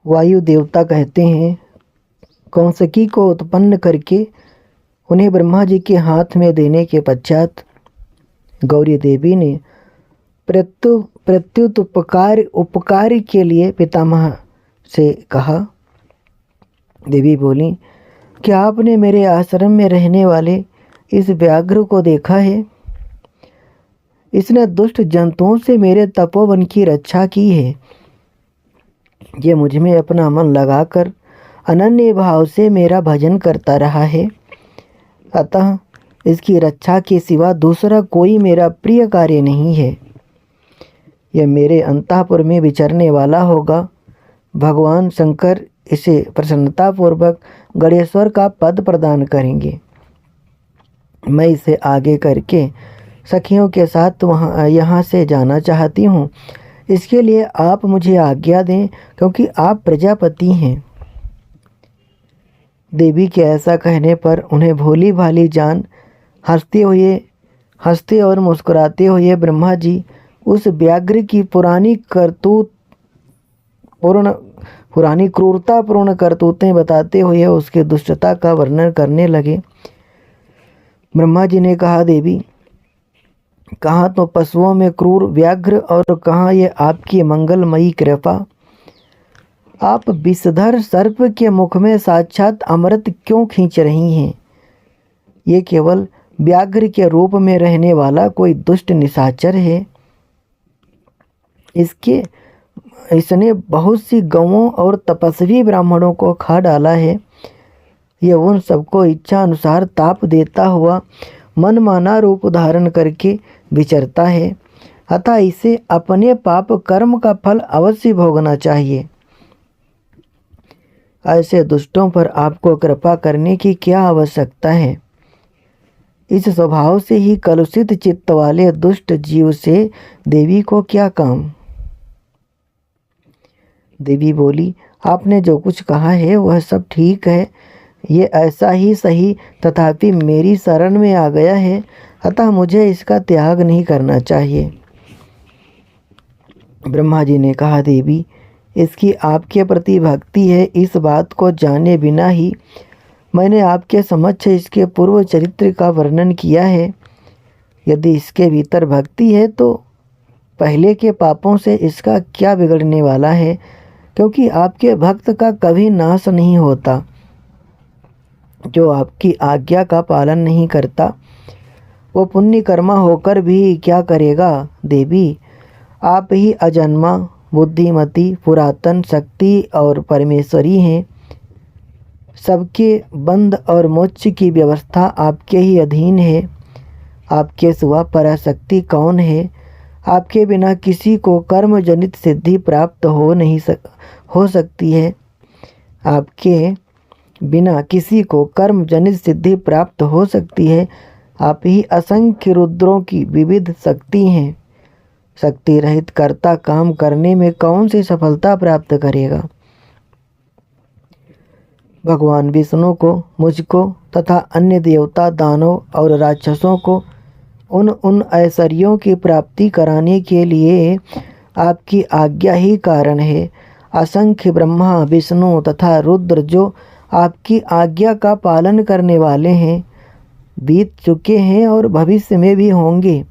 वायु देवता कहते हैं, कौशिकी को उत्पन्न करके उन्हें ब्रह्मा जी के हाथ में देने के पश्चात गौरी देवी ने प्रत्युत उपकार के लिए पितामह से कहा। देवी बोली, क्या आपने मेरे आश्रम में रहने वाले इस व्याघ्र को देखा है? इसने दुष्ट जंतुओं से मेरे तपोवन की रक्षा की है। ये मुझ में अपना मन लगाकर अनन्य भाव से मेरा भजन करता रहा है। अतः इसकी रक्षा के सिवा दूसरा कोई मेरा प्रिय कार्य नहीं है। यह मेरे अंतःपुर में विचरने वाला होगा। भगवान शंकर इसे प्रसन्नतापूर्वक गणेश्वर का पद प्रदान करेंगे। मैं इसे आगे करके सखियों के साथ यहाँ से जाना चाहती हूँ। इसके लिए आप मुझे आज्ञा दें, क्योंकि आप प्रजापति हैं। देवी के ऐसा कहने पर उन्हें भोली भाली जान हंसते और मुस्कुराते हुए ब्रह्मा जी उस व्याघ्र की पुरानी क्रूरतापूर्ण करतूतें बताते हुए उसके दुष्टता का वर्णन करने लगे। ब्रह्मा जी ने कहा, देवी, कहाँ तो पशुओं में क्रूर व्याघ्र और कहाँ ये आपकी मंगलमयी कृपा। आप विषधर सर्प के मुख में साक्षात अमृत क्यों खींच रही हैं? ये केवल व्याघ्र के रूप में रहने वाला कोई दुष्ट निशाचर है। इसने बहुत सी गौओं और तपस्वी ब्राह्मणों को खा डाला है। यह उन सबको इच्छा अनुसार ताप देता हुआ मनमाना रूप धारण करके विचरता है। अतः इसे अपने पाप कर्म का फल अवश्य भोगना चाहिए। ऐसे दुष्टों पर आपको कृपा करने की क्या आवश्यकता है? इस स्वभाव से ही कलुषित चित्त वाले दुष्ट जीव से देवी को क्या काम? देवी बोली, आपने जो कुछ कहा है वह सब ठीक है। ये ऐसा ही सही, तथापि मेरी शरण में आ गया है, अतः मुझे इसका त्याग नहीं करना चाहिए। ब्रह्मा जी ने कहा, देवी, इसकी आपके प्रति भक्ति है, इस बात को जाने बिना ही मैंने आपके समक्ष इसके पूर्व चरित्र का वर्णन किया है। यदि इसके भीतर भक्ति है तो पहले के पापों से इसका क्या बिगड़ने वाला है, क्योंकि आपके भक्त का कभी नाश नहीं होता। जो आपकी आज्ञा का पालन नहीं करता वो पुण्य कर्मा होकर भी क्या करेगा? देवी, आप ही अजन्मा, बुद्धिमती, पुरातन शक्ति और परमेश्वरी हैं। सबके बंध और मोक्ष की व्यवस्था आपके ही अधीन है। आपके सिवा पराशक्ति कौन है? आपके बिना किसी को कर्म जनित सिद्धि प्राप्त हो सकती है। आपके बिना किसी को कर्म जनित सिद्धि प्राप्त हो सकती है। आप ही असंख्य रुद्रों की विविध शक्ति हैं। शक्ति रहित कर्ता काम करने में कौन सी सफलता प्राप्त करेगा? भगवान विष्णु को, मुझको तथा अन्य देवता, दानव और राक्षसों को उन ऐश्वर्यों की प्राप्ति कराने के लिए आपकी आज्ञा ही कारण है। असंख्य ब्रह्मा, विष्णु तथा रुद्र जो आपकी आज्ञा का पालन करने वाले हैं, बीत चुके हैं और भविष्य में भी होंगे।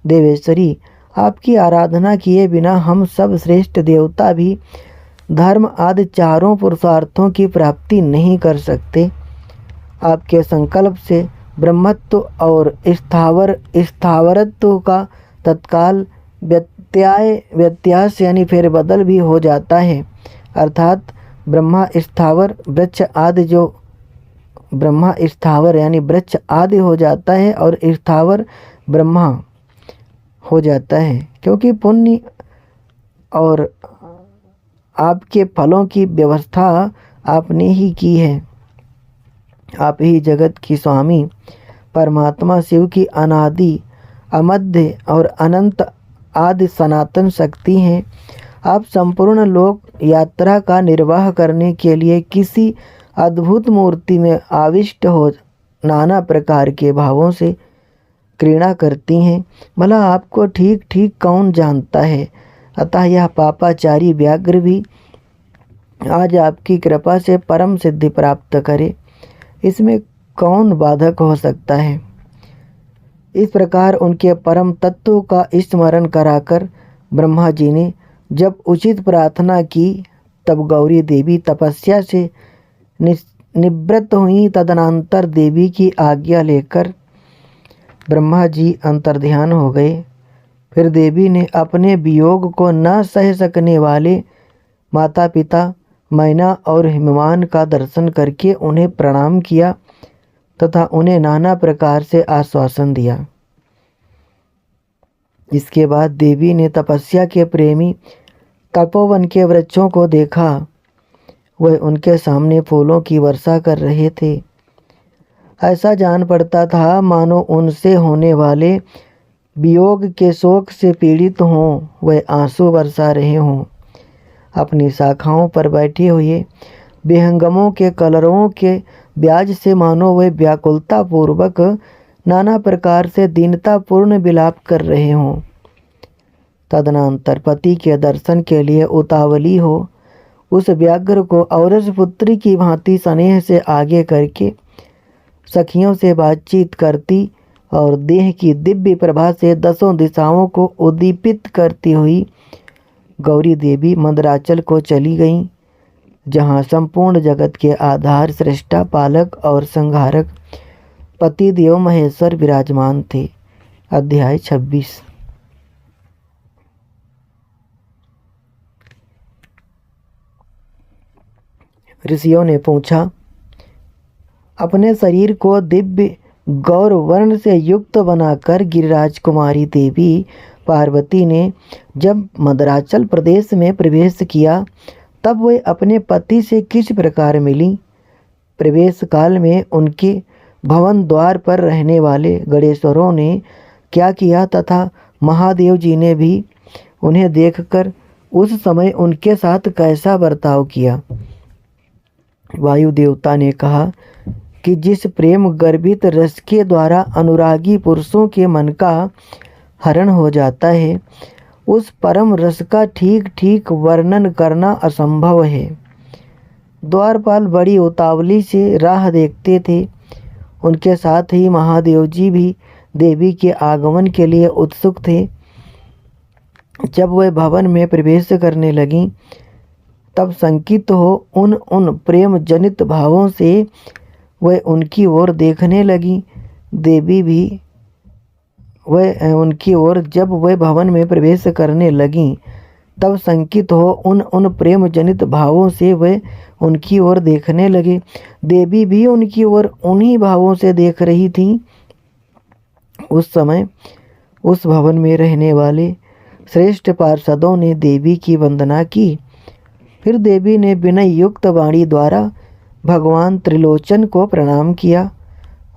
देवेश्वरी, आपकी आराधना किए बिना हम सब श्रेष्ठ देवता भी धर्म आदि चारों पुरुषार्थों की प्राप्ति नहीं कर सकते। आपके संकल्प से ब्रह्मत्व और स्थावरत्व का तत्काल व्यत्यास यानी फेरबदल भी हो जाता है। अर्थात ब्रह्मा स्थावर यानी वृक्ष आदि हो जाता है और स्थावर ब्रह्मा हो जाता है, क्योंकि पुण्य और आपके फलों की व्यवस्था आपने ही की है। आप ही जगत की स्वामी परमात्मा शिव की अनादि, अमध्य और अनंत आदि सनातन शक्ति हैं। आप संपूर्ण लोक यात्रा का निर्वाह करने के लिए किसी अद्भुत मूर्ति में आविष्ट हो नाना प्रकार के भावों से क्रीड़ा करती हैं। भला आपको ठीक ठीक कौन जानता है? अतः यह पापाचारी व्याघ्र भी आज आपकी कृपा से परम सिद्धि प्राप्त करे, इसमें कौन बाधक हो सकता है। इस प्रकार उनके परम तत्व का स्मरण कराकर ब्रह्मा जी ने जब उचित प्रार्थना की, तब गौरी देवी तपस्या से निवृत्त हुई। तदनंतर देवी की आज्ञा लेकर ब्रह्मा जी अंतर्ध्यान हो गए। फिर देवी ने अपने वियोग को न सह सकने वाले माता पिता मैना और हिमवान का दर्शन करके उन्हें प्रणाम किया तथा उन्हें नाना प्रकार से आश्वासन दिया। इसके बाद देवी ने तपस्या के प्रेमी तपोवन के वृक्षों को देखा। वह उनके सामने फूलों की वर्षा कर रहे थे। ऐसा जान पड़ता था मानो उनसे होने वाले वियोग के शोक से पीड़ित हों, वह आंसू बरसा रहे हों। अपनी शाखाओं पर बैठे हुए विहंगमों के कलरवों के ब्याज से मानो वे व्याकुलता पूर्वक नाना प्रकार से दीनतापूर्ण विलाप कर रहे हों। तदनंतर पति के दर्शन के लिए उतावली हो उस व्याघ्र को औरस पुत्री की भांति स्नेह से आगे करके सखियों से बातचीत करती और देह की दिव्य प्रभा से दसों दिशाओं को उद्दीपित करती हुई गौरी देवी मंदराचल को चली गईं, जहाँ संपूर्ण जगत के आधार, सृष्टा, पालक और संहारक पति देव महेश्वर विराजमान थे। अध्याय 26। ऋषियों ने पूछा, अपने शरीर को दिव्य गौर वर्ण से युक्त बनाकर गिरिराज कुमारी देवी पार्वती ने जब मदराचल प्रदेश में प्रवेश किया, तब वे अपने पति से किस प्रकार मिली। प्रवेश काल में उनके भवन द्वार पर रहने वाले गणेश्वरों ने क्या किया तथा महादेव जी ने भी उन्हें देखकर उस समय उनके साथ कैसा बर्ताव किया। वायु देवता ने कहा कि जिस प्रेम गर्भित रस के द्वारा अनुरागी पुरुषों के मन का हरण हो जाता है, उस परम रस का ठीक ठीक वर्णन करना असंभव है। द्वारपाल बड़ी उतावली से राह देखते थे। उनके साथ ही महादेव जी भी देवी के आगमन के लिए उत्सुक थे। जब वह भवन में प्रवेश करने लगीं, तब संकित हो उन प्रेम जनित भावों से वह उनकी ओर देखने लगी। देवी भी वह उनकी ओर जब वह भवन में प्रवेश करने लगीं, तब संकित हो उन प्रेम जनित भावों से वह उनकी ओर देखने लगे। देवी भी उनकी ओर उन्हीं भावों से देख रही थीं। उस समय उस भवन में रहने वाले श्रेष्ठ पार्षदों ने देवी की वंदना की। फिर देवी ने विनय युक्त वाणी द्वारा भगवान त्रिलोचन को प्रणाम किया।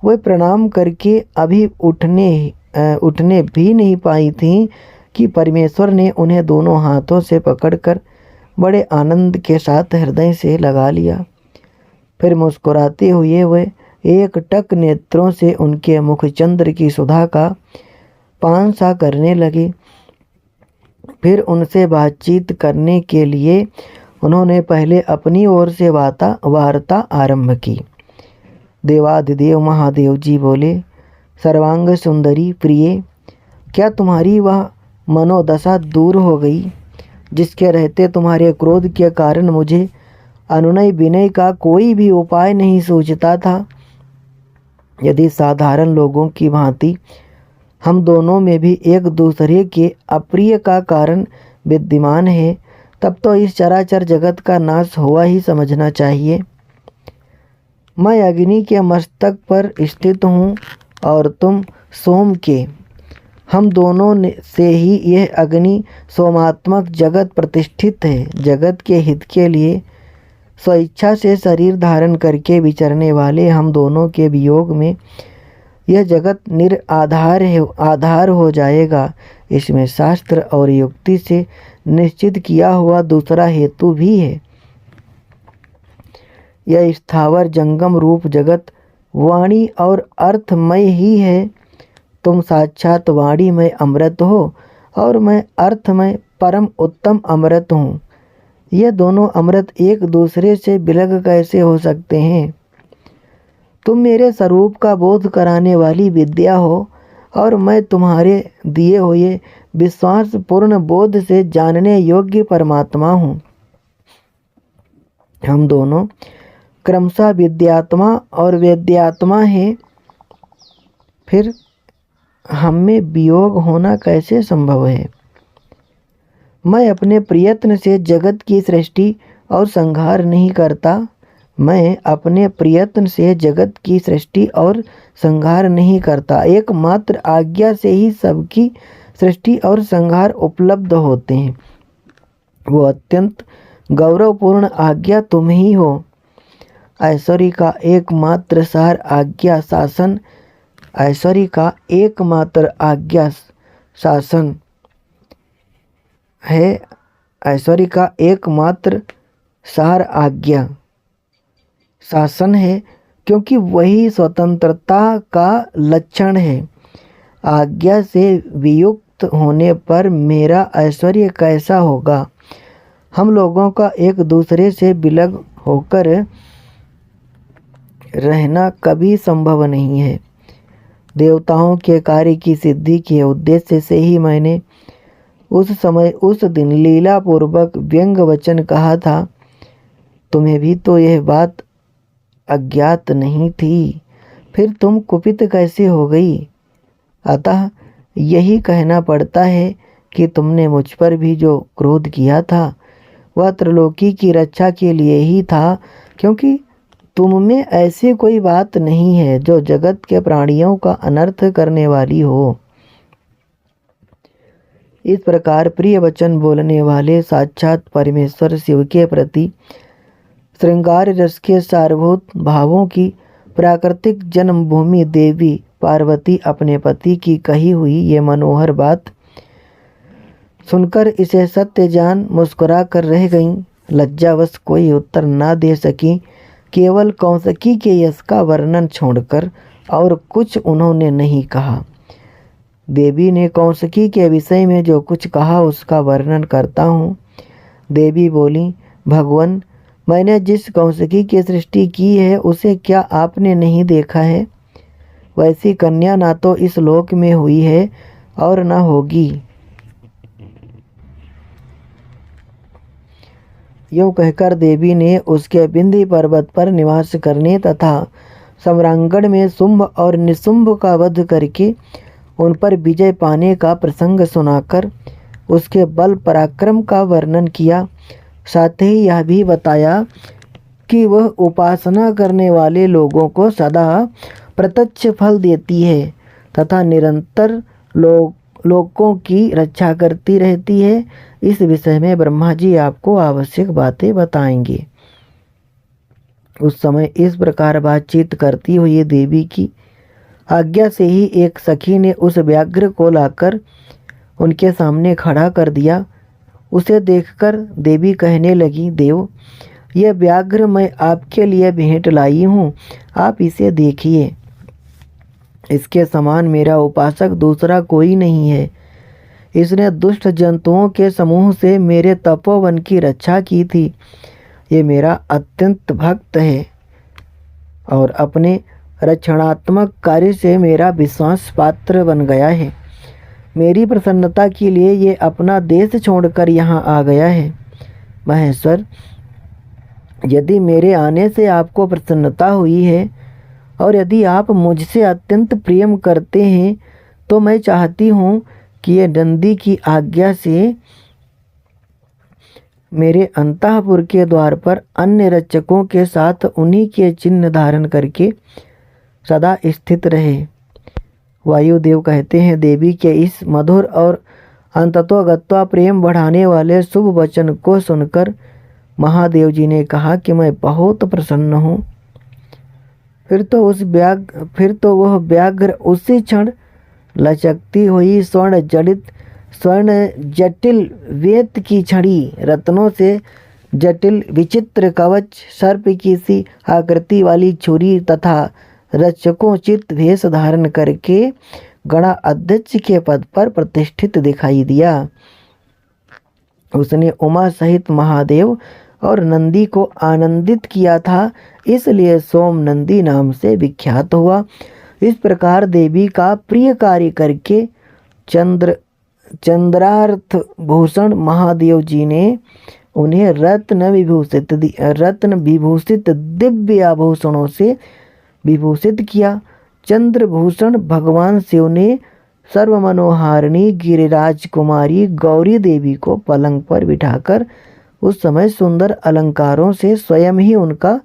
वह प्रणाम करके अभी उठने भी नहीं पाई थीं कि परमेश्वर ने उन्हें दोनों हाथों से पकड़कर बड़े आनंद के साथ हृदय से लगा लिया। फिर मुस्कुराते हुए वे एक टक नेत्रों से उनके मुख चंद्र की सुधा का पान सा करने लगे। फिर उनसे बातचीत करने के लिए उन्होंने पहले अपनी ओर से वार्ता आरंभ की। देवाधिदेव महादेव जी बोले, सर्वांग सुंदरी प्रिय, क्या तुम्हारी वह मनोदशा दूर हो गई जिसके रहते तुम्हारे क्रोध के कारण मुझे अनुनय विनय का कोई भी उपाय नहीं सूझता था। यदि साधारण लोगों की भांति हम दोनों में भी एक दूसरे के अप्रिय का कारण विद्यमान है, तब तो इस चराचर जगत का नाश हुआ ही समझना चाहिए। मैं अग्नि के मस्तक पर स्थित हूँ और तुम सोम के। हम दोनों से ही यह अग्नि सोमात्मक जगत प्रतिष्ठित है। जगत के हित के लिए स्वेच्छा से शरीर धारण करके विचरने वाले हम दोनों के वियोग में यह जगत आधार हो जाएगा। इसमें शास्त्र और युक्ति से निश्चित किया हुआ दूसरा हेतु भी है। यह स्थावर जंगम रूप जगत वाणी और अर्थमय ही है। तुम साक्षात वाणी में अमृत हो और मैं अर्थ में परम उत्तम अमृत हूँ। ये दोनों अमृत एक दूसरे से विलग कैसे हो सकते हैं? तुम मेरे स्वरूप का बोध कराने वाली विद्या हो और मैं तुम्हारे दिए हुए विश्वास पूर्ण बोध से जानने योग्य परमात्मा हूँ। हम दोनों क्रमशः विद्यात्मा और वेद्यात्मा हैं, फिर हम में वियोग होना कैसे संभव है? मैं अपने प्रयत्न से जगत की सृष्टि और संहार नहीं करता। मैं अपने प्रयत्न से जगत की सृष्टि और संहार नहीं करता। एकमात्र आज्ञा से ही सबकी सृष्टि और संहार उपलब्ध होते हैं। वो अत्यंत गौरवपूर्ण आज्ञा तुम ही हो। ऐश्वर्य का एकमात्र सार आज्ञा शासन, ऐश्वर्य का एकमात्र आज्ञा शासन है। ऐश्वर्य का एकमात्र सार आज्ञा शासन है, क्योंकि वही स्वतंत्रता का लक्षण है। आज्ञा से वियुक्त होने पर मेरा ऐश्वर्य कैसा होगा? हम लोगों का एक दूसरे से विलग होकर रहना कभी संभव नहीं है। देवताओं के कार्य की सिद्धि के उद्देश्य से ही मैंने उस समय उस दिन लीला पूर्वक व्यंग वचन कहा था। तुम्हें भी तो यह बात अज्ञात नहीं थी, फिर तुम कुपित कैसे हो गई? अतः यही कहना पड़ता है कि तुमने मुझ पर भी जो क्रोध किया था वह त्रिलोकी की रक्षा के लिए ही था, क्योंकि तुम में ऐसी कोई बात नहीं है जो जगत के प्राणियों का अनर्थ करने वाली हो। इस प्रकार प्रिय वचन बोलने वाले साक्षात परमेश्वर शिव के प्रति श्रृंगार रस के सारभूत भावों की प्राकृतिक जन्मभूमि देवी पार्वती अपने पति की कही हुई ये मनोहर बात सुनकर इसे सत्य जान मुस्कुरा कर रह गईं। लज्जावश कोई उत्तर ना दे सकी। केवल कौशिकी के यश का वर्णन छोड़कर और कुछ उन्होंने नहीं कहा। देवी ने कौशिकी के विषय में जो कुछ कहा उसका वर्णन करता हूँ। देवी बोली, भगवान, मैंने जिस कौशिकी की सृष्टि की है उसे क्या आपने नहीं देखा है? वैसी कन्या ना तो इस लोक में हुई है और न होगी। यूँ कहकर देवी ने उसके बिंदी पर्वत पर निवास करने तथा सम्रांगण में शुंभ और निशुंभ का वध करके उन पर विजय पाने का प्रसंग सुनाकर उसके बल पराक्रम का वर्णन किया। साथ ही यह भी बताया कि वह उपासना करने वाले लोगों को सदा प्रत्यक्ष फल देती है तथा निरंतर लोगों की रक्षा करती रहती है। इस विषय में ब्रह्मा जी आपको आवश्यक बातें बताएंगे। उस समय इस प्रकार बातचीत करती हुई देवी की आज्ञा से ही एक सखी ने उस व्याघ्र को लाकर उनके सामने खड़ा कर दिया। उसे देखकर देवी कहने लगी, देव, यह व्याघ्र मैं आपके लिए भेंट लाई हूँ, आप इसे देखिए। इसके समान मेरा उपासक दूसरा कोई नहीं है। इसने दुष्ट जंतुओं के समूह से मेरे तपोवन की रक्षा की थी। ये मेरा अत्यंत भक्त है और अपने रक्षणात्मक कार्य से मेरा विश्वास पात्र बन गया है। मेरी प्रसन्नता के लिए ये अपना देश छोड़कर यहाँ आ गया है। महेश्वर, यदि मेरे आने से आपको प्रसन्नता हुई है और यदि आप मुझसे अत्यंत प्रेम करते हैं तो मैं चाहती हूँ कि ये नंदी की आज्ञा से मेरे अंतःपुर के द्वार पर अन्य रक्षकों के साथ उन्हीं के चिन्ह धारण करके सदा स्थित रहे। वायुदेव कहते हैं, देवी के इस मधुर और अंततोगत्वा प्रेम बढ़ाने वाले शुभ वचन को सुनकर महादेव जी ने कहा कि मैं बहुत प्रसन्न हूँ। फिर तो वह व्याघ्र उसी क्षण लचकती हुई स्वर्ण जटिल वेत की छड़ी, रत्नों से जटिल विचित्र कवच, सर्प की सी आकृति वाली छुरी तथा रक्षकोचित वेश धारण करके गणा अध्यक्ष के पद पर प्रतिष्ठित दिखाई दिया। उसने उमा सहित महादेव और नंदी को आनंदित किया था, इसलिए सोम नंदी नाम से विख्यात हुआ। इस प्रकार देवी का प्रिय कार्य करके चंद्रार्थ भूषण महादेव जी ने उन्हें रत्न विभूषित दिव्य आभूषणों से विभूषित किया। चंद्रभूषण भगवान शिव ने सर्वमनोहारिणी गिरिराज कुमारी गौरी देवी को पलंग पर बिठाकर उस समय सुंदर अलंकारों से स्वयं ही उनका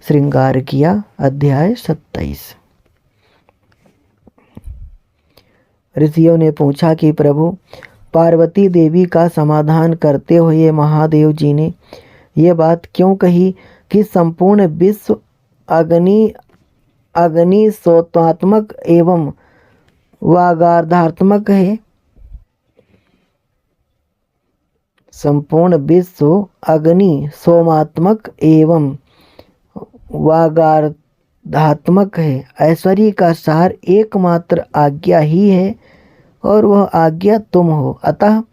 श्रृंगार किया। अध्याय 27। ऋषियों ने पूछा कि प्रभु, पार्वती देवी का समाधान करते हुए महादेव जी ने ये बात क्यों कही कि संपूर्ण विश्व अग्नि सोतात्मक एवं वागार्धात्मक है। संपूर्ण विश्व अग्नि सोमात्मक एवं वागार्धात्मक है। ऐश्वर्य का सार एकमात्र आज्ञा ही है और वह आज्ञा तुम हो। अतः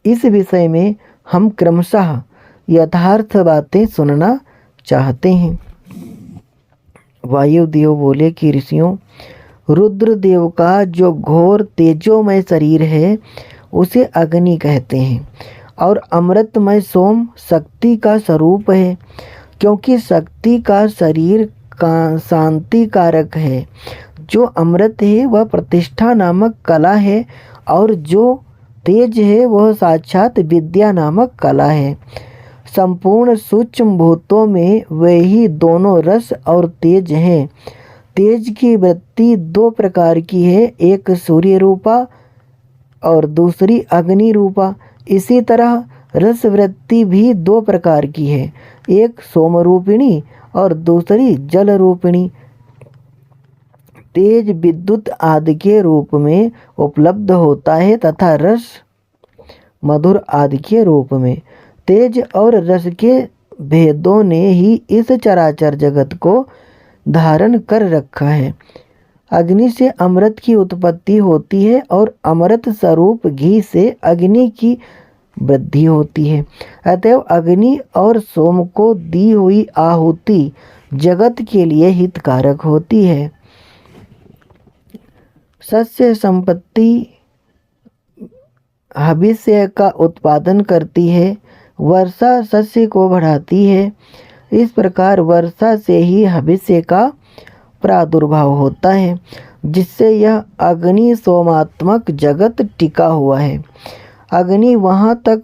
इस विषय में हम क्रमशः यथार्थ बातें सुनना चाहते हैं। वायुदेव बोले कि ऋषियों, रुद्रदेव का जो घोर तेजोमय शरीर है उसे अग्नि कहते हैं और अमृतमय सोम शक्ति का स्वरूप है, क्योंकि शक्ति का शरीर का शांति कारक है। जो अमृत है वह प्रतिष्ठा नामक कला है और जो तेज है वह साक्षात विद्या नामक कला है। संपूर्ण सूक्ष्म भूतों में वही दोनों रस और तेज हैं। तेज की वृत्ति दो प्रकार की है, एक सूर्य रूपा और दूसरी अग्नि रूपा। इसी तरह रस वृत्ति भी दो प्रकार की है, एक सोम रूपिणी और दूसरी जल रूपिणी। तेज विद्युत आदि के रूप में उपलब्ध होता है तथा रस मधुर आदि के रूप में। तेज और रस के भेदों ने ही इस चराचर जगत को धारण कर रखा है। अग्नि से अमृत की उत्पत्ति होती है और अमृत स्वरूप घी से अग्नि की वृद्धि होती है। अतएव अग्नि और सोम को दी हुई आहुति जगत के लिए हितकारक होती है। सस्य संपत्ति हविष्य का उत्पादन करती है, वर्षा सस्य को बढ़ाती है। इस प्रकार वर्षा से ही हविष्य का प्रादुर्भाव होता है, जिससे यह अग्नि सोमात्मक जगत टिका हुआ है। अग्नि वहाँ तक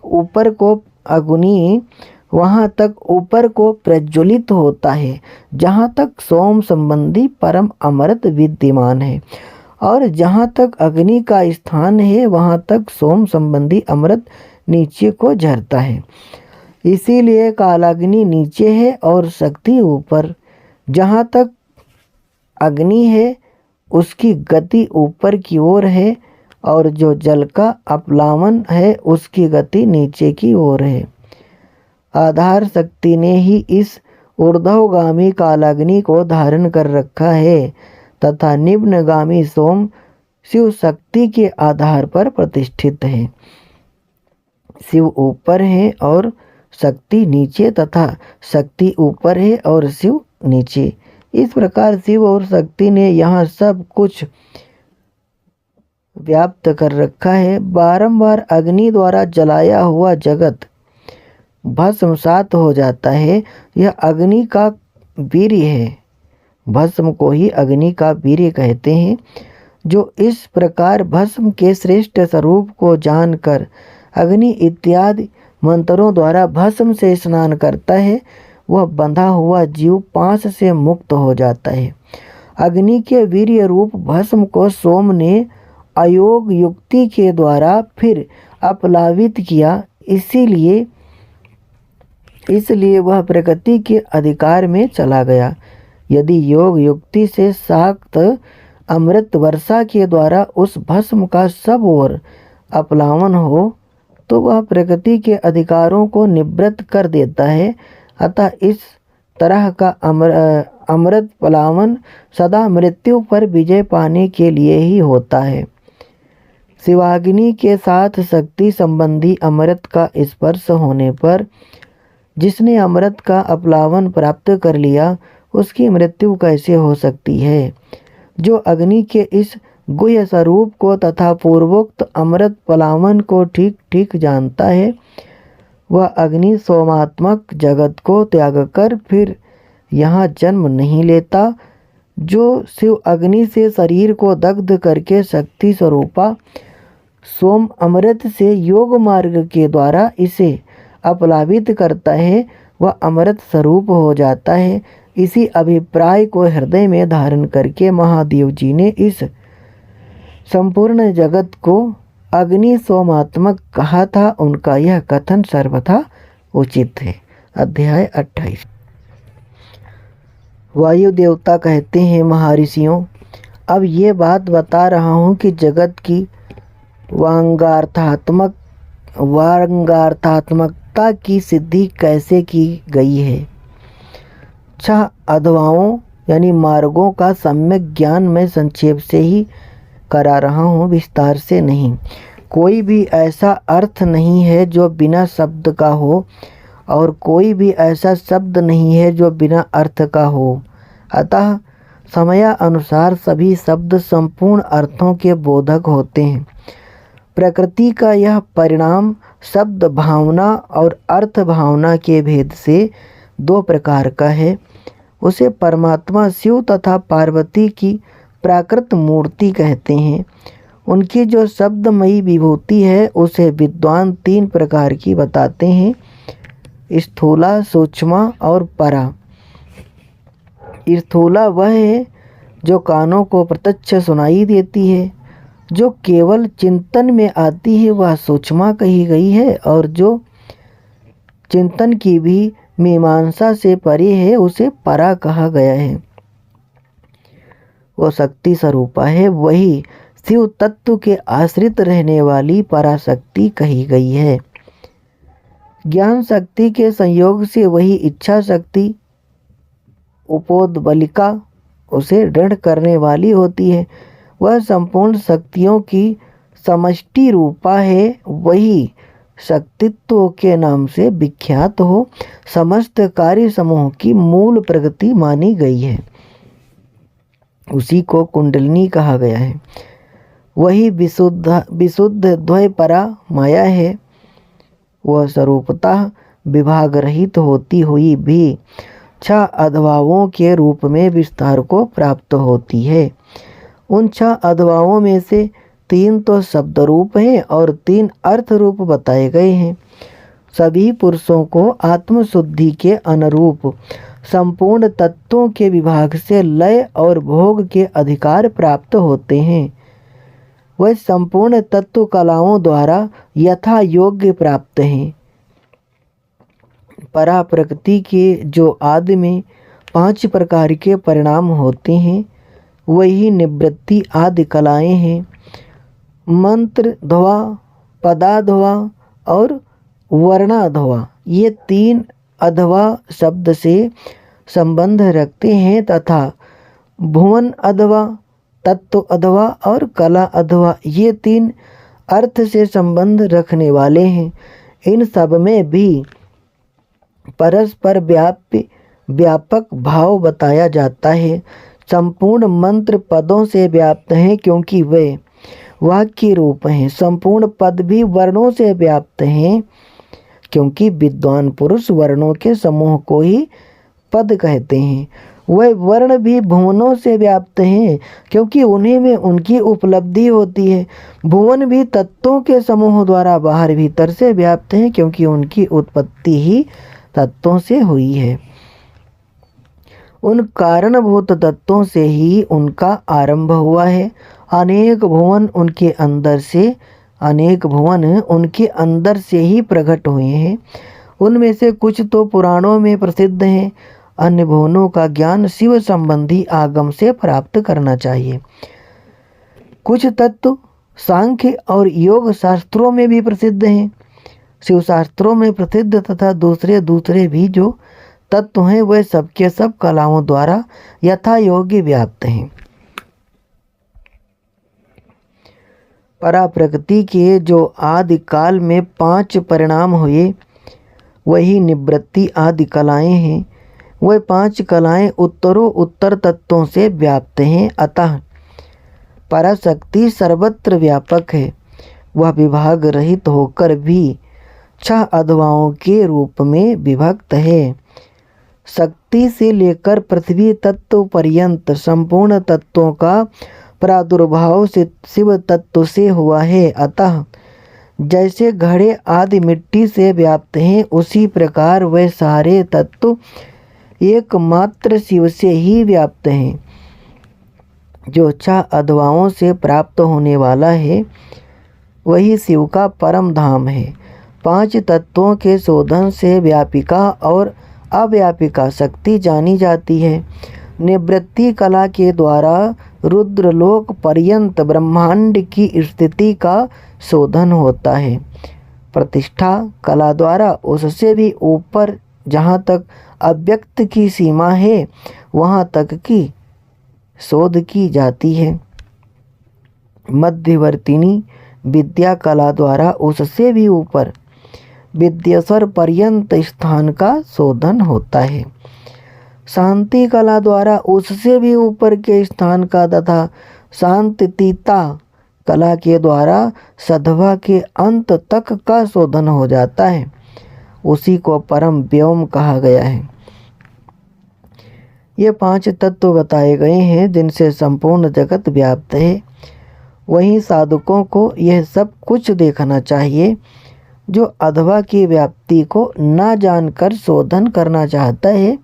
ऊपर को प्रज्वलित होता है जहाँ तक सोम संबंधी परम अमृत विद्यमान है, और जहाँ तक अग्नि का स्थान है वहाँ तक सोम संबंधी अमृत नीचे को झरता है। इसीलिए कालाग्नि नीचे है और शक्ति ऊपर। जहाँ तक अग्नि है उसकी गति ऊपर की ओर है, और जो जल का अपलावन है उसकी गति नीचे की ओर है। आधार शक्ति ने ही इस ऊर्ध्वगामी कालाग्नि को धारण कर रखा है तथा निम्नगामी सोम शिव शक्ति के आधार पर प्रतिष्ठित है। शिव ऊपर है और शक्ति नीचे तथा शक्ति ऊपर है और शिव नीचे। इस प्रकार शिव और शक्ति ने यहाँ सब कुछ व्याप्त कर रखा है। बारंबार अग्नि द्वारा जलाया हुआ जगत भस्मसात हो जाता है। यह अग्नि का वीर्य है। भस्म को ही अग्नि का वीर्य कहते हैं। जो इस प्रकार भस्म के श्रेष्ठ स्वरूप को जानकर अग्नि इत्यादि मंत्रों द्वारा भस्म से स्नान करता है, वह बंधा हुआ जीव पाश से मुक्त हो जाता है। अग्नि के वीर्य रूप भस्म को सोम ने अयोग युक्ति के द्वारा फिर अपलावित किया, इसलिए वह प्रकृति के अधिकार में चला गया। यदि योग युक्ति से शाक्त अमृत वर्षा के द्वारा उस भस्म का सब ओर अपलावन हो तो वह प्रकृति के अधिकारों को निवृत्त कर देता है। अतः इस तरह का अमृत पलावन सदा मृत्यु पर विजय पाने के लिए ही होता है। शिवाग्नि के साथ शक्ति संबंधी अमृत का स्पर्श होने पर जिसने अमृत का अपलावन प्राप्त कर लिया उसकी मृत्यु कैसे हो सकती है? जो अग्नि के इस गुह्य स्वरूप को तथा पूर्वोक्त अमृत पलावन को ठीक ठीक जानता है वह अग्नि सोमात्मक जगत को त्याग कर फिर यहाँ जन्म नहीं लेता। जो शिव अग्नि से शरीर को दग्ध करके शक्ति स्वरूपा सोम अमृत से योग मार्ग के द्वारा इसे अपलावित करता है वह अमृत स्वरूप हो जाता है। इसी अभिप्राय को हृदय में धारण करके महादेव जी ने इस संपूर्ण जगत को अग्नि सोमात्मक कहा था। उनका यह कथन सर्वथा उचित है। अध्याय 28। वायु देवता कहते हैं, महर्षियों, अब ये बात बता रहा हूँ कि जगत की वांगार्थात्मकता की सिद्धि कैसे की गई है। 6 अधवाओं यानी मार्गों का सम्यक ज्ञान मैं संक्षेप से ही करा रहा हूँ, विस्तार से नहीं। कोई भी ऐसा अर्थ नहीं है जो बिना शब्द का हो और कोई भी ऐसा शब्द नहीं है जो बिना अर्थ का हो। अतः समयानुसार सभी शब्द संपूर्ण अर्थों के बोधक होते हैं। प्रकृति का यह परिणाम शब्द भावना और अर्थ भावना के भेद से 2 प्रकार का है। उसे परमात्मा शिव तथा पार्वती की प्राकृत मूर्ति कहते हैं। उनकी जो शब्दमयी विभूति है उसे विद्वान 3 प्रकार की बताते हैं, स्थूला, सूक्ष्म और परा। स्थूला वह है जो कानों को प्रत्यक्ष सुनाई देती है, जो केवल चिंतन में आती है वह सूक्ष्म कही गई है, और जो चिंतन की भी मीमांसा से परे है उसे परा कहा गया है। वो शक्ति स्वरूपा है, वही शिव तत्व के आश्रित रहने वाली पराशक्ति कही गई है। ज्ञान शक्ति के संयोग से वही इच्छा शक्ति उपोद्बलिका उसे दृढ़ करने वाली होती है। वह संपूर्ण शक्तियों की समष्टि रूपा है, वही शक्तित्व के नाम से विख्यात हो समस्त कार्य समूह की मूल प्रगति मानी गई है। उसी को कुंडलिनी कहा गया है। वही विशुद्ध द्वैपरा माया है। वह स्वरूपतः विभाग रहित होती हुई भी 6 अधवाओं के रूप में विस्तार को प्राप्त होती है। उन 6 अधवाओं में से 3 तो शब्द रूप हैं और 3 अर्थ रूप बताए गए हैं। सभी पुरुषों को आत्मशुद्धि के अनुरूप संपूर्ण तत्वों के विभाग से लय और भोग के अधिकार प्राप्त होते हैं। वह संपूर्ण तत्व कलाओं द्वारा यथा योग्य प्राप्त हैं। परा प्रकृति के जो आदि में 5 प्रकार के परिणाम होते हैं वही निवृत्ति आदि कलाएं हैं। मंत्र ध्वा, पदाध्वा और वर्णाध्वा ये 3 अध्वा शब्द से संबंध रखते हैं तथा भुवन अध्वा, तत्व अध्वा और कला अध्वा ये 3 अर्थ से संबंध रखने वाले हैं। इन सब में भी परस्पर व्यापक भाव बताया जाता है। संपूर्ण मंत्र पदों से व्याप्त हैं क्योंकि वे वाक्य रूप हैं। संपूर्ण पद भी वर्णों से व्याप्त हैं क्योंकि विद्वान पुरुष वर्णों के समूह को ही पद कहते हैं। वह वर्ण भी भुवनों से व्याप्त हैं क्योंकि उन्हीं में उनकी उपलब्धि होती है। भुवन भी तत्वों के समूह द्वारा बाहर भीतर से व्याप्त हैं क्योंकि उनकी उत्पत्ति ही तत्वों से हुई है। उन कारणभूत तत्वों से ही उनका आरंभ हुआ है। अनेक भुवन उनके अंदर से ही प्रकट हुए हैं। उनमें से कुछ तो पुराणों में प्रसिद्ध हैं। अन्य भुवनों का ज्ञान शिव संबंधी आगम से प्राप्त करना चाहिए। कुछ तत्व सांख्य और योग शास्त्रों में भी प्रसिद्ध हैं। शिव शास्त्रों में प्रसिद्ध तथा दूसरे भी जो तत्व हैं वे सबके सब कलाओं द्वारा यथा योग्य व्याप्त हैं। परा प्रकृति के जो आदि काल में 5 परिणाम हुए वही निवृत्ति आदि कलाएं हैं। वह 5 कलाएं उत्तर तत्वों से व्याप्त हैं। अतः पराशक्ति सर्वत्र व्यापक है। वह विभाग रहित होकर भी 6 अधवाओं के रूप में विभक्त है। शक्ति से लेकर पृथ्वी तत्व पर्यंत संपूर्ण तत्वों का प्रादुर्भाव से शिव तत्व से हुआ है। अतः जैसे घड़े आदि मिट्टी से व्याप्त हैं, उसी प्रकार वह सारे तत्व एकमात्र शिव से ही व्याप्त हैं, जो 6 अधवाओं से प्राप्त होने वाला है। वही शिव का परम धाम है। 5 तत्वों के शोधन से व्यापिका और अव्यापिका शक्ति जानी जाती है। निवृत्ति कला के द्वारा रुद्रलोक पर्यंत ब्रह्मांड की स्थिति का शोधन होता है। प्रतिष्ठा कला द्वारा उससे भी ऊपर जहाँ तक अव्यक्त की सीमा है वहाँ तक की शोध की जाती है। मध्यवर्तिनी विद्या कला द्वारा उससे भी ऊपर विद्येश्वर पर्यंत स्थान का शोधन होता है। शांति कला द्वारा उससे भी ऊपर के स्थान का तथा शांतिता कला के द्वारा सधवा के अंत तक का शोधन हो जाता है। उसी को परम व्योम कहा गया है। ये 5 तत्व बताए गए हैं जिनसे संपूर्ण जगत व्याप्त है। वहीं साधकों को यह सब कुछ देखना चाहिए। जो अधवा की व्याप्ति को न जानकर शोधन करना चाहता है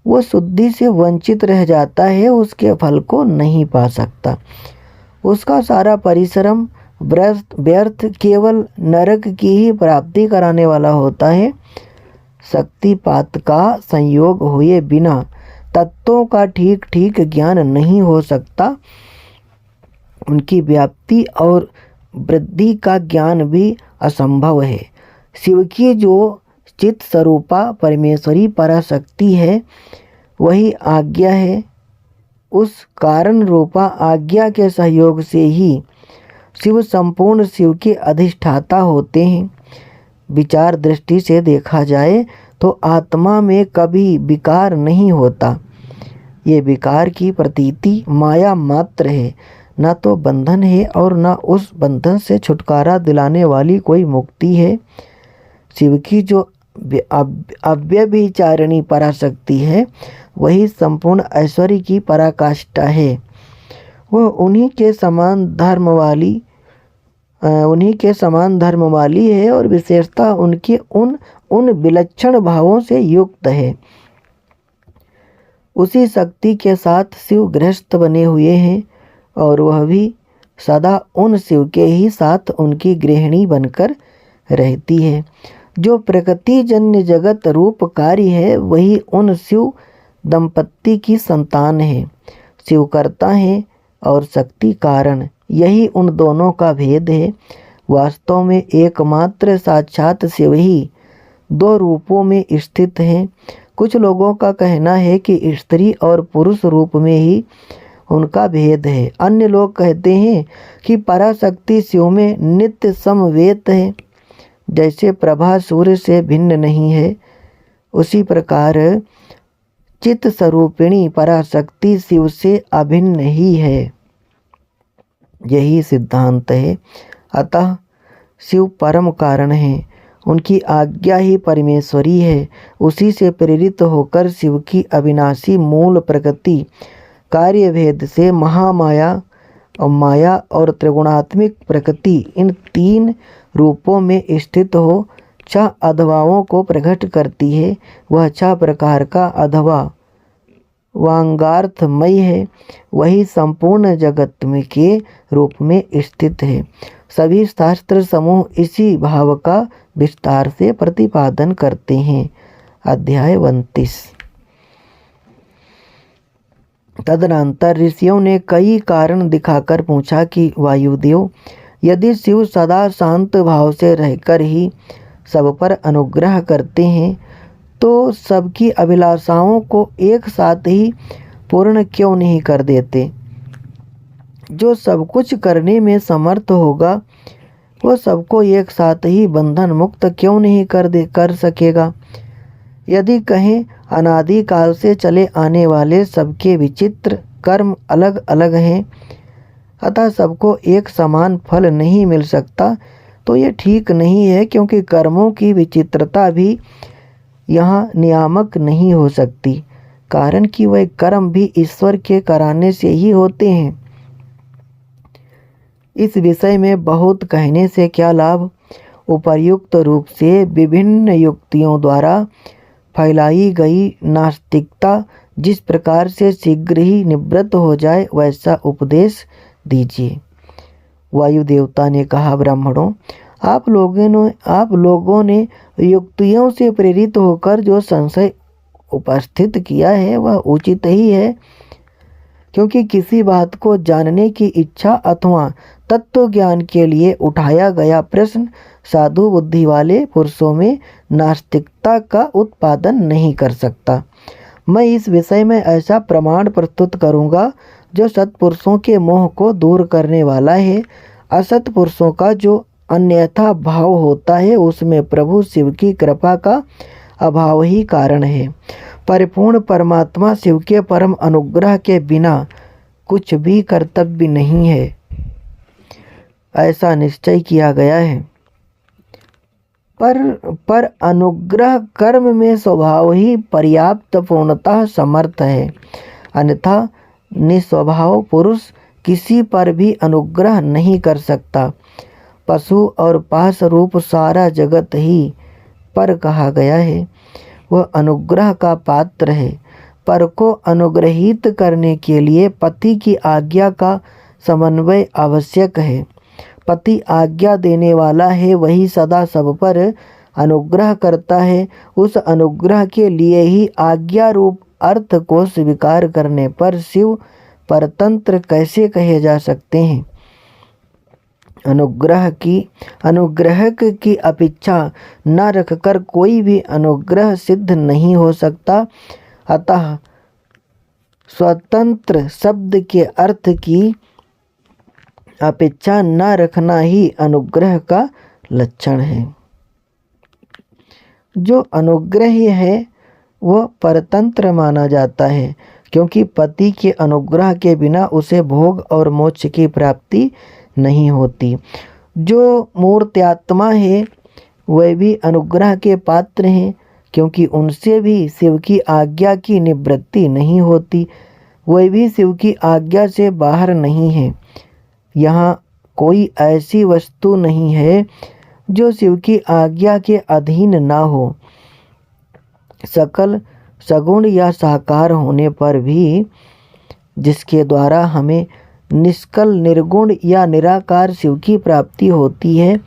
वो शुद्धि से वंचित रह जाता है, उसके फल को नहीं पा सकता। उसका सारा परिश्रम व्यर्थ केवल नरक की ही प्राप्ति कराने वाला होता है। शक्तिपात का संयोग हुए बिना तत्वों का ठीक ठीक ज्ञान नहीं हो सकता। उनकी व्याप्ति और वृद्धि का ज्ञान भी असंभव है। शिव की जो चित स्वरूपा परमेश्वरी पराशक्ति है वही आज्ञा है। उस कारण रूपा आज्ञा के सहयोग से ही शिव संपूर्ण शिव के अधिष्ठाता होते हैं। विचार दृष्टि से देखा जाए तो आत्मा में कभी विकार नहीं होता। ये विकार की प्रतीति माया मात्र है, न तो बंधन है और न उस बंधन से छुटकारा दिलाने वाली कोई मुक्ति है। शिव की जो अव्यभिचारिणी पराशक्ति है वही संपूर्ण ऐश्वर्य की पराकाष्ठा है। वह उन्हीं के समान धर्म वाली है और विशेषता उनके उन विलक्षण भावों से युक्त है। उसी शक्ति के साथ शिव गृहस्थ बने हुए हैं और वह भी सदा उन शिव के ही साथ उनकी गृहिणी बनकर रहती है। जो प्रकृति जन्य जगत रूपकारी है वही उन शिव दंपत्ति की संतान है। शिव कर्ता है और शक्ति कारण, यही उन दोनों का भेद है। वास्तव में एकमात्र साक्षात शिव ही 2 रूपों में स्थित हैं। कुछ लोगों का कहना है कि स्त्री और पुरुष रूप में ही उनका भेद है। अन्य लोग कहते हैं कि पराशक्ति शिव में नित्य समवेत है। जैसे प्रभा सूर्य से भिन्न नहीं है, उसी प्रकार चित्त स्वरूपिणी पराशक्ति शिव से अभिन्न ही है। यही सिद्धांत है। अतः शिव परम कारण है। उनकी आज्ञा ही परमेश्वरी है। उसी से प्रेरित होकर शिव की अविनाशी मूल प्रकृति कार्य भेद से महामाया और माया और त्रिगुणात्मिक प्रकृति इन 3 रूपों में स्थित हो 6 अधवाओं को प्रकट करती है। वह 6 प्रकार का अधवा वांगार्थमय है। वही संपूर्ण जगत में के रूप में स्थित है। सभी शास्त्र समूह इसी भाव का विस्तार से प्रतिपादन करते हैं। अध्याय 29। तदनंतर ऋषियों ने कई कारण दिखाकर पूछा कि वायुदेव, यदि शिव सदा शांत भाव से रहकर ही सब पर अनुग्रह करते हैं तो सबकी अभिलाषाओं को एक साथ ही पूर्ण क्यों नहीं कर देते। जो सब कुछ करने में समर्थ होगा वो सबको एक साथ ही बंधन मुक्त क्यों नहीं कर सकेगा। यदि कहें अनादि काल से चले आने वाले सबके विचित्र कर्म अलग अलग हैं, अतः सबको एक समान फल नहीं मिल सकता, तो ये ठीक नहीं है, क्योंकि कर्मों की विचित्रता भी यहाँ नियामक नहीं हो सकती, कारण कि वह कर्म भी ईश्वर के कराने से ही होते हैं। इस विषय में बहुत कहने से क्या लाभ। उपर्युक्त रूप से विभिन्न युक्तियों द्वारा फैलाई गई नास्तिकता जिस प्रकार से शीघ्र ही निवृत्त हो जाए, वैसा उपदेश दीजिए। वायु देवता ने कहा, ब्राह्मणों, आप लोगों ने युक्तियों से प्रेरित होकर जो संशय उपस्थित किया है वह उचित ही है, क्योंकि किसी बात को जानने की इच्छा अथवा तत्व ज्ञान के लिए उठाया गया प्रश्न साधु बुद्धि वाले पुरुषों में नास्तिकता का उत्पादन नहीं कर सकता। मैं इस विषय में ऐसा प्रमाण प्रस्तुत करूंगा जो सत्पुरुषों के मोह को दूर करने वाला है। असत पुरुषों का जो अन्यथा भाव होता है उसमें प्रभु शिव की कृपा का अभाव ही कारण है। परिपूर्ण परमात्मा शिव के परम अनुग्रह के बिना कुछ भी कर्तव्य नहीं है, ऐसा निश्चय किया गया है। पर अनुग्रह कर्म में स्वभाव ही पर्याप्त पूर्णतः समर्थ है, अन्यथा निस्वभाव पुरुष किसी पर भी अनुग्रह नहीं कर सकता। पशु और पाश रूप सारा जगत ही पर कहा गया है, वह अनुग्रह का पात्र है। पर को अनुग्रहित करने के लिए पति की आज्ञा का समन्वय आवश्यक है। पति आज्ञा देने वाला है, वही सदा सब पर अनुग्रह करता है। उस अनुग्रह के लिए ही आज्ञा रूप अर्थ को स्वीकार करने पर शिव परतंत्र कैसे कहे जा सकते हैं। अनुग्रहक की अपेक्षा न रखकर कोई भी अनुग्रह सिद्ध नहीं हो सकता। अतः स्वतंत्र शब्द के अर्थ की अपेक्षा न रखना ही अनुग्रह का लक्षण है। जो अनुग्रही है वह परतंत्र माना जाता है, क्योंकि पति के अनुग्रह के बिना उसे भोग और मोक्ष की प्राप्ति नहीं होती। जो मूर्त्यात्मा है वह भी अनुग्रह के पात्र हैं, क्योंकि उनसे भी शिव की आज्ञा की निवृत्ति नहीं होती। वह भी शिव की आज्ञा से बाहर नहीं है। यहाँ कोई ऐसी वस्तु नहीं है जो शिव की आज्ञा के अधीन ना हो। सकल सगुण या साकार होने पर भी जिसके द्वारा हमें निष्कल निर्गुण या निराकार शिव की प्राप्ति होती है,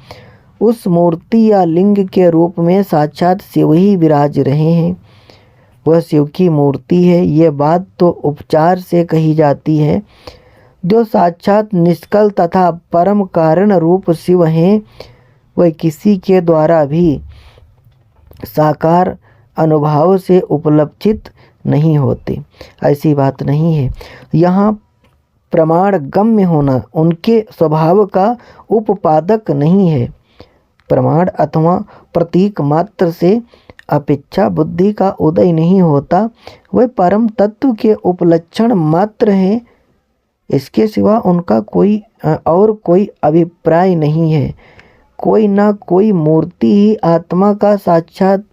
उस मूर्ति या लिंग के रूप में साक्षात शिव ही विराज रहे हैं। वह शिव की मूर्ति है, ये बात तो उपचार से कही जाती है। जो साक्षात निष्कल तथा परम कारण रूप शिव हैं, वह किसी के द्वारा भी साकार अनुभाव से उपलब्धित नहीं होते, ऐसी बात नहीं है। यहाँ प्रमाण गम्य होना उनके स्वभाव का उपपादक नहीं है। प्रमाण अथवा प्रतीक मात्र से अपेक्षा बुद्धि का उदय नहीं होता, वह परम तत्व के उपलक्षण मात्र हैं। इसके सिवा उनका कोई अभिप्राय नहीं है। कोई ना कोई मूर्ति ही आत्मा का साक्षात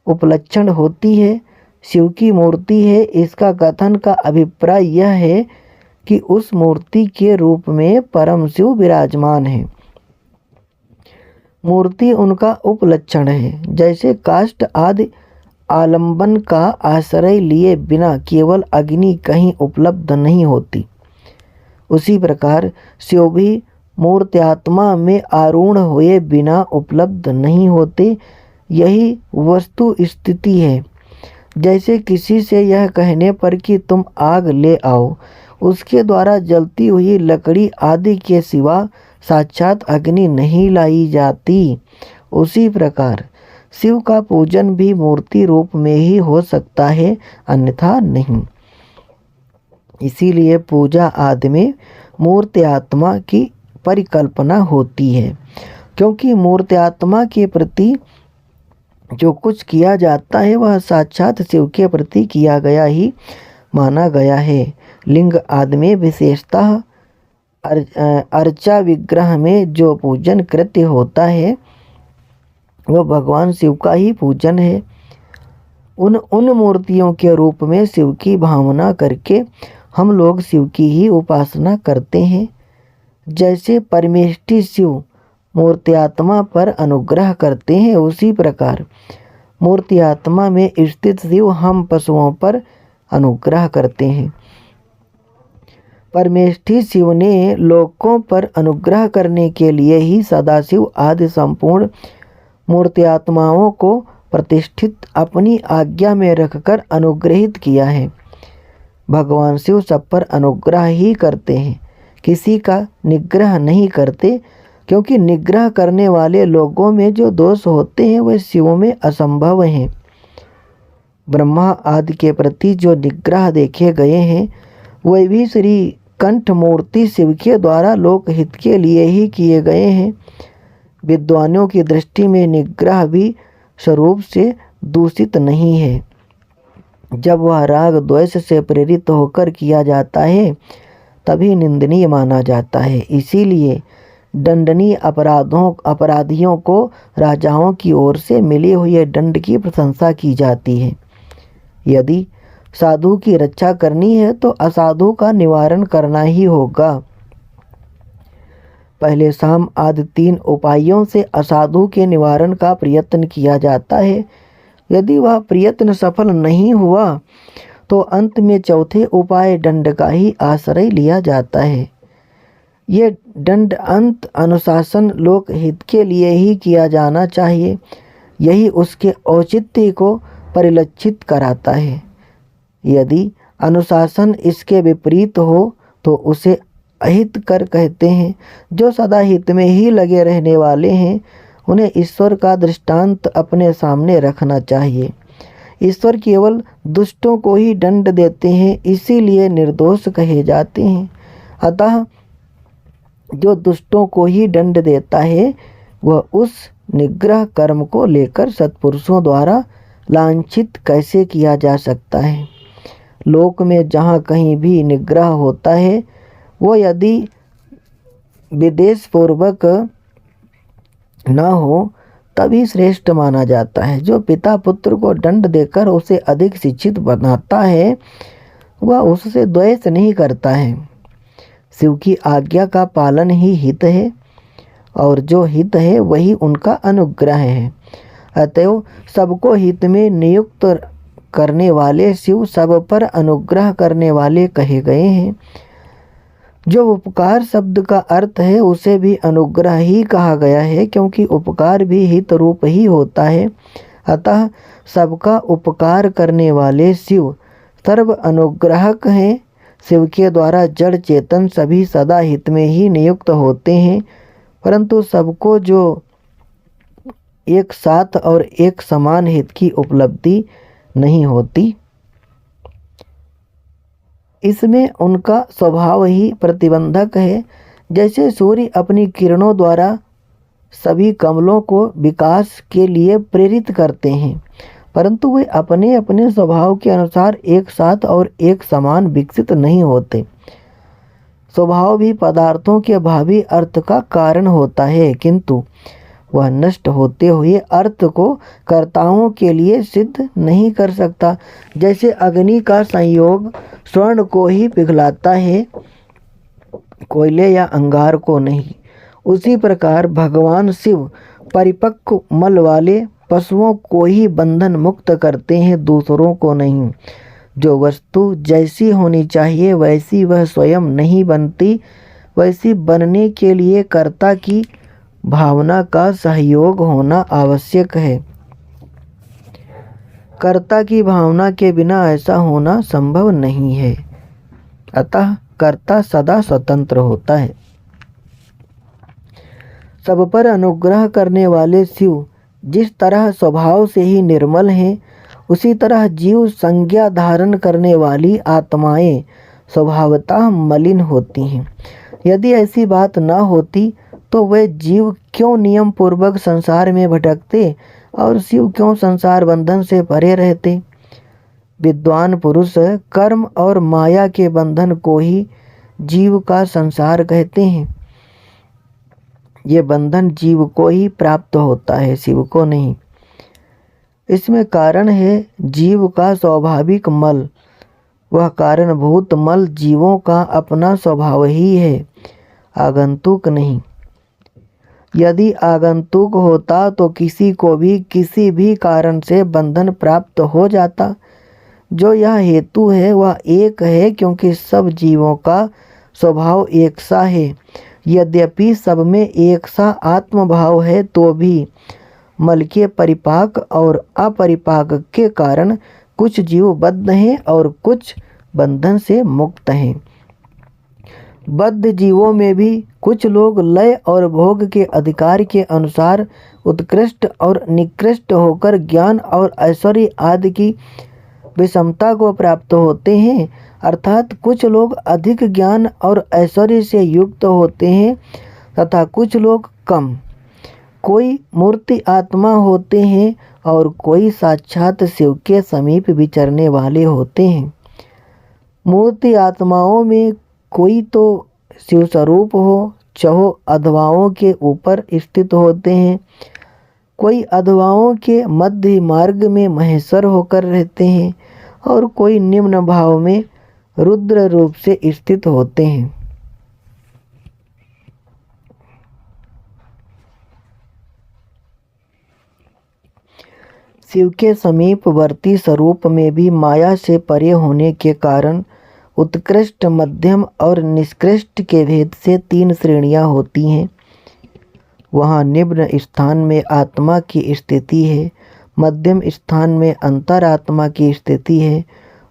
उपलक्षण होती है। शिव की मूर्ति है, इसका कथन का अभिप्राय यह है कि उस मूर्ति के रूप में परम शिव विराजमान है। मूर्ति उनका उपलक्षण है। जैसे काष्ठ आदि आलंबन का आश्रय लिए बिना केवल अग्नि कहीं उपलब्ध नहीं होती, उसी प्रकार शिव भी मूर्त्यात्मा में आरूढ़ हुए बिना उपलब्ध नहीं होते। यही वस्तु स्थिति है। जैसे किसी से यह कहने पर कि तुम आग ले आओ, उसके द्वारा जलती हुई लकड़ी आदि के सिवा साक्षात अग्नि नहीं लाई जाती, उसी प्रकार शिव का पूजन भी मूर्ति रूप में ही हो सकता है, अन्यथा नहीं। इसीलिए पूजा आदि में मूर्त्यात्मा की परिकल्पना होती है, क्योंकि मूर्त्यात्मा के प्रति जो कुछ किया जाता है वह साक्षात शिव के प्रति किया गया ही माना गया है। लिंग आदि में विशेषतः अर्चा विग्रह में जो पूजन कृत्य होता है वह भगवान शिव का ही पूजन है। उन मूर्तियों के रूप में शिव की भावना करके हम लोग शिव की ही उपासना करते हैं। जैसे परमेष्टि शिव मूर्त्यात्मा पर अनुग्रह करते हैं, उसी प्रकार मूर्त्यात्मा में स्थित शिव हम पशुओं पर अनुग्रह करते हैं। परमेष्टि शिव ने लोकों पर अनुग्रह करने के लिए ही सदाशिव आदि संपूर्ण मूर्त्यात्माओं को प्रतिष्ठित अपनी आज्ञा में रखकर अनुग्रहित किया है। भगवान शिव सब पर अनुग्रह ही करते हैं, किसी का निग्रह नहीं करते, क्योंकि निग्रह करने वाले लोगों में जो दोष होते हैं वह शिव में असंभव हैं। ब्रह्मा आदि के प्रति जो निग्रह देखे गए हैं वह भी श्री कंठ मूर्ति शिव के द्वारा लोक हित के लिए ही किए गए हैं। विद्वानों की दृष्टि में निग्रह भी स्वरूप से दूषित नहीं है। जब वह राग द्वेष से प्रेरित होकर किया जाता है तभी निंदनीय माना जाता है। इसीलिए दंडनीय अपराधियों को राजाओं की ओर से मिले हुए दंड की प्रशंसा की जाती है। यदि साधु की रक्षा करनी है तो असाधु का निवारण करना ही होगा। पहले शाम आदि 3 उपायों से असाधु के निवारण का प्रयत्न किया जाता है। यदि वह प्रयत्न सफल नहीं हुआ तो अंत में चौथे उपाय दंड का ही आश्रय लिया जाता है। ये दंड अंत अनुशासन लोक हित के लिए ही किया जाना चाहिए, यही उसके औचित्य को परिलक्षित कराता है। यदि अनुशासन इसके विपरीत हो तो उसे अहित कर कहते हैं। जो सदा हित में ही लगे रहने वाले हैं उन्हें ईश्वर का दृष्टांत अपने सामने रखना चाहिए। ईश्वर केवल दुष्टों को ही दंड देते हैं, इसीलिए निर्दोष कहे जाते हैं। अतः जो दुष्टों को ही दंड देता है वह उस निग्रह कर्म को लेकर सत्पुरुषों द्वारा लांछित कैसे किया जा सकता है। लोक में जहाँ कहीं भी निग्रह होता है वो यदि विदेश पूर्वक न हो तभी श्रेष्ठ माना जाता है। जो पिता पुत्र को दंड देकर उसे अधिक शिक्षित बनाता है वह उससे द्वेष नहीं करता है। शिव की आज्ञा का पालन ही हित है और जो हित है वही उनका अनुग्रह है। अतएव सबको हित में नियुक्त करने वाले शिव सब पर अनुग्रह करने वाले कहे गए हैं। जो उपकार शब्द का अर्थ है उसे भी अनुग्रह ही कहा गया है, क्योंकि उपकार भी हित रूप ही होता है। अतः सबका उपकार करने वाले शिव सर्व अनुग्राहक हैं। शिव के द्वारा जड़ चेतन सभी सदा हित में ही नियुक्त होते हैं, परंतु सबको जो एक साथ और एक समान हित की उपलब्धि नहीं होती। इसमें उनका स्वभाव ही प्रतिबंधक है। जैसे सूर्य अपनी किरणों द्वारा सभी कमलों को विकास के लिए प्रेरित करते हैं, परंतु वे अपने अपने स्वभाव के अनुसार एक साथ और एक समान विकसित नहीं होते। स्वभाव भी पदार्थों के भावी अर्थ का कारण होता है, किंतु वह नष्ट होते हुए अर्थ को कर्ताओं के लिए सिद्ध नहीं कर सकता। जैसे अग्नि का संयोग स्वर्ण को ही पिघलाता है, कोयले या अंगार को नहीं, उसी प्रकार भगवान शिव परिपक्व मल वाले पशुओं को ही बंधन मुक्त करते हैं, दूसरों को नहीं। जो वस्तु जैसी होनी चाहिए वैसी वह स्वयं नहीं बनती, वैसी बनने के लिए कर्ता की भावना का सहयोग होना आवश्यक है। कर्ता की भावना के बिना ऐसा होना संभव नहीं है। अतः कर्ता सदा स्वतंत्र होता है। सब पर अनुग्रह करने वाले शिव जिस तरह स्वभाव से ही निर्मल हैं, उसी तरह जीव संज्ञा धारण करने वाली आत्माएं स्वभावतः मलिन होती हैं। यदि ऐसी बात न होती तो वे जीव क्यों नियम पूर्वक संसार में भटकते और शिव क्यों संसार बंधन से परे रहते। विद्वान पुरुष कर्म और माया के बंधन को ही जीव का संसार कहते हैं। ये बंधन जीव को ही प्राप्त होता है, शिव को नहीं। इसमें कारण है जीव का स्वाभाविक मल। वह कारणभूत मल जीवों का अपना स्वभाव ही है, आगंतुक नहीं। यदि आगंतुक होता तो किसी को भी किसी भी कारण से बंधन प्राप्त हो जाता। जो यह हेतु है वह एक है, क्योंकि सब जीवों का स्वभाव एक सा है। यद्यपि सब में एक सा आत्मभाव है तो भी मल के परिपाक और अपरिपाक के कारण कुछ जीव बद्ध हैं और कुछ बंधन से मुक्त हैं। बद्ध जीवों में भी कुछ लोग लय और भोग के अधिकार के अनुसार उत्कृष्ट और निकृष्ट होकर ज्ञान और ऐश्वर्य आदि की विषमता को प्राप्त होते हैं। अर्थात कुछ लोग अधिक ज्ञान और ऐश्वर्य से युक्त होते हैं तथा कुछ लोग कम। कोई मूर्ति आत्मा होते हैं और कोई साक्षात शिव के समीप विचरने वाले होते हैं। मूर्ति आत्माओं में कोई तो शिव स्वरूप हो, चहो अधवाओं के ऊपर स्थित होते हैं, कोई अधवाओं के मध्य मार्ग में महेश्वर होकर रहते हैं और कोई निम्न भाव में रुद्र रूप से स्थित होते हैं। शिव के समीपवर्ती स्वरूप में भी माया से परे होने के कारण उत्कृष्ट, मध्यम और निष्कृष्ट के भेद से 3 श्रेणियां होती हैं। वहाँ निम्न स्थान में आत्मा की स्थिति है, मध्यम स्थान में अंतरात्मा की स्थिति है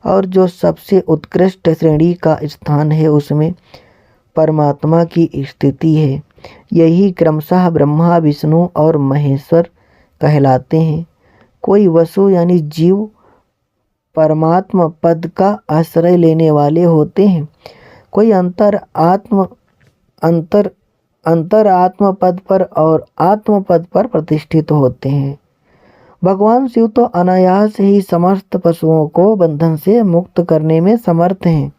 और जो सबसे उत्कृष्ट श्रेणी का स्थान है उसमें परमात्मा की स्थिति है। यही क्रमशः ब्रह्मा, विष्णु और महेश्वर कहलाते हैं। कोई वसु यानी जीव परमात्मा पद का आश्रय लेने वाले होते हैं, कोई अंतरात्मा पद पर और आत्म पद पर प्रतिष्ठित होते हैं। भगवान शिव तो अनायास ही समस्त पशुओं को बंधन से मुक्त करने में समर्थ हैं।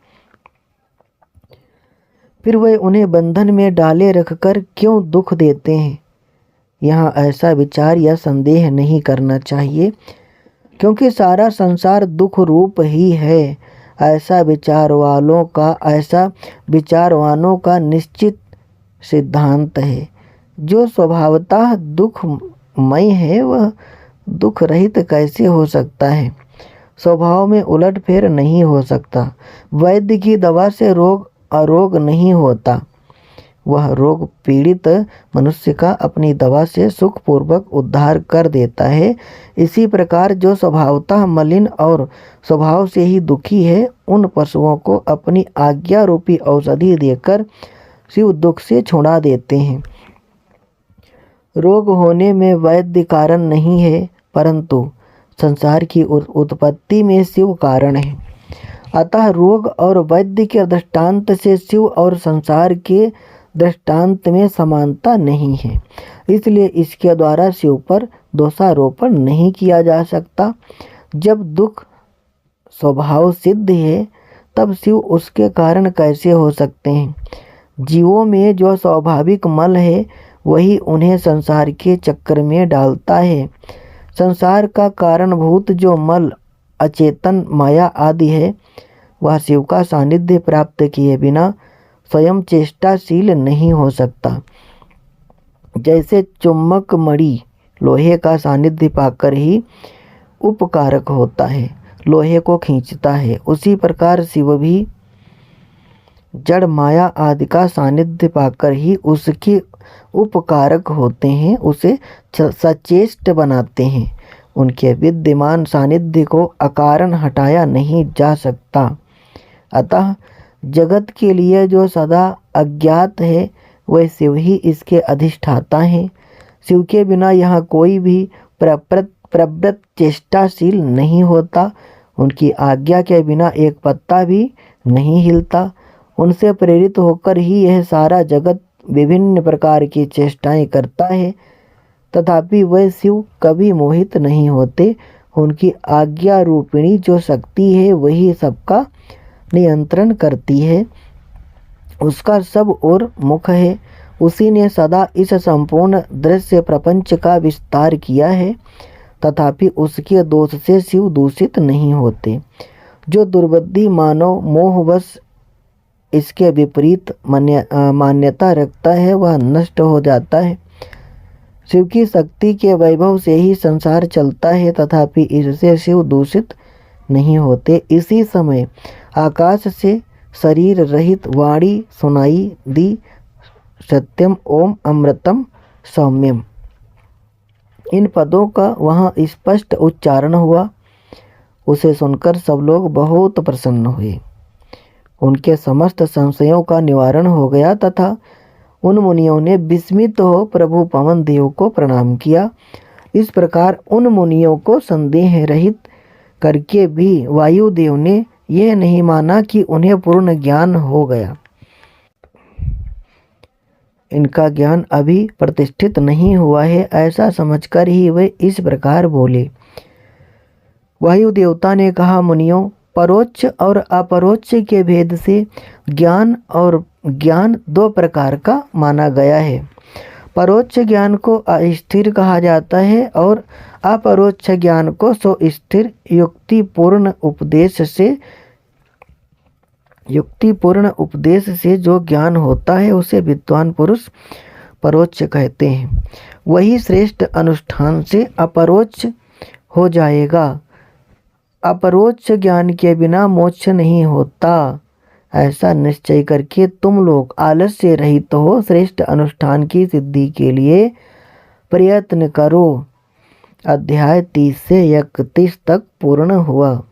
फिर वे उन्हें बंधन में डाले रखकर क्यों दुख देते हैं। यहाँ ऐसा विचार या संदेह नहीं करना चाहिए, क्योंकि सारा संसार दुख रूप ही है। ऐसा विचारवानों का निश्चित सिद्धांत है। जो स्वभावतः दुखमय है वह दुख रहित कैसे हो सकता है। स्वभाव में उलटफेर नहीं हो सकता। वैद्य की दवा से रोग अरोग नहीं होता। वह रोग पीड़ित मनुष्य का अपनी दवा से सुखपूर्वक उद्धार कर देता है। इसी प्रकार जो स्वभावतः मलिन और स्वभाव से ही दुखी है, उन पशुओं को अपनी आज्ञा रूपी औषधि देकर शिव दुख से छुड़ा देते हैं। रोग होने में वैद्य कारण नहीं है, परंतु संसार की उत्पत्ति में शिव कारण है। अतः रोग और वैद्य के दृष्टांत से शिव और संसार के दृष्टांत में समानता नहीं है, इसलिए इसके द्वारा शिव पर दोषारोपण नहीं किया जा सकता। जब दुख स्वभाव सिद्ध है तब शिव उसके कारण कैसे हो सकते हैं। जीवों में जो स्वाभाविक मल है वही उन्हें संसार के चक्कर में डालता है। संसार का कारणभूत जो मल अचेतन माया आदि है, वह शिव का सानिध्य प्राप्त किए बिना स्वयं चेष्टाशील नहीं हो सकता। जैसे चुम्बक मणि लोहे का सानिध्य पाकर ही उपकारक होता है, लोहे को खींचता है, उसी प्रकार शिव भी जड़ माया आदि का सानिध्य पाकर ही उसके उपकारक होते हैं, उसे सचेष्ट बनाते हैं। उनके विद्यमान सानिध्य को अकारण हटाया नहीं जा सकता। अतः जगत के लिए जो सदा अज्ञात है वह शिव ही इसके अधिष्ठाता हैं। शिव के बिना यहाँ कोई भी प्रवृत्त चेष्टाशील नहीं होता। उनकी आज्ञा के बिना एक पत्ता भी नहीं हिलता। उनसे प्रेरित होकर ही यह सारा जगत विभिन्न प्रकार की चेष्टाएं करता है, तथापि वह शिव कभी मोहित नहीं होते। उनकी आज्ञा रूपिणी जो शक्ति है वही सबका नियंत्रण करती है। उसका सब ओर मुख है। उसी ने सदा इस संपूर्ण दृश्य प्रपंच का विस्तार किया है, तथापि उसके दोष से शिव दूषित नहीं होते। जो दुर्बुद्धि मानव मोहवश इसके विपरीत मान्यता रखता है वह नष्ट हो जाता है। शिव की शक्ति के वैभव से ही संसार चलता है, तथापि इससे शिव दूषित नहीं होते। इसी समय आकाश से शरीर रहित वाणी सुनाई दी, सत्यम ओम अमृतम सौम्यम। इन पदों का वहाँ स्पष्ट उच्चारण हुआ। उसे सुनकर सब लोग बहुत प्रसन्न हुए। उनके समस्त संशयों का निवारण हो गया तथा उन मुनियों ने विस्मित हो प्रभु पवन देव को प्रणाम किया। इस प्रकार उन मुनियों को संदेह रहित करके भी वायुदेव ने यह नहीं माना कि उन्हें पूर्ण ज्ञान हो गया। इनका ज्ञान अभी प्रतिष्ठित नहीं हुआ है, ऐसा समझकर ही वे इस प्रकार बोले। वायु देवता ने कहा, मुनियों, परोक्ष और अपरोक्ष के भेद से ज्ञान दो प्रकार का माना गया है। परोक्ष ज्ञान को अस्थिर कहा जाता है और अपरोक्ष ज्ञान को सुस्थिर युक्तिपूर्ण उपदेश से जो ज्ञान होता है उसे विद्वान पुरुष परोक्ष कहते हैं। वही श्रेष्ठ अनुष्ठान से अपरोक्ष हो जाएगा। अपरोक्ष ज्ञान के बिना मोक्ष नहीं होता। ऐसा निश्चय करके तुम लोग आलस्य रहित हो श्रेष्ठ अनुष्ठान की सिद्धि के लिए प्रयत्न करो। अध्याय 30 से 31 तक पूर्ण हुआ।